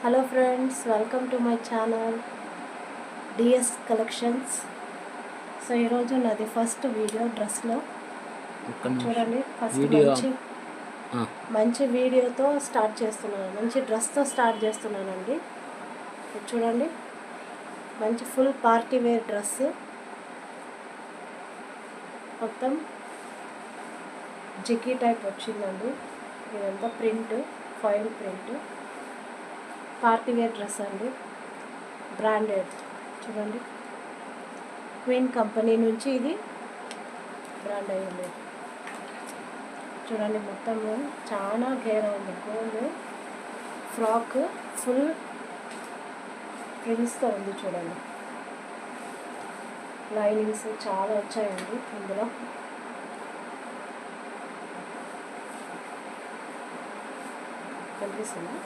Hello friends, welcome to my channel DS collections. So ఈరోజు నాది first video డ్రెస్లో. చూడండి, ఫస్ట్ మంచి వీడియోతో స్టార్ట్ చేస్తున్నాను, మంచి డ్రెస్తో స్టార్ట్ చేస్తున్నానండి. చూడండి, మంచి ఫుల్ పార్టీ వేర్ డ్రెస్, మొత్తం జిక్కీ టైప్ వచ్చిందండి. ఇదంతా print, foil print, party wear dress అండి, బ్రాండెడ్. చూడండి, క్వీన్ కంపెనీ నుంచి ఇది బ్రాండ్ అయ్యింది. చూడండి, మొత్తము చాలా గేరా ఉంది. గోల్డ్ ఫ్రాక్ ఫుల్ ప్రింట్స్తో ఉంది. చూడండి, లైనింగ్స్ చాలా వచ్చాయండి ఇందులో. కనిపిస్తుందా?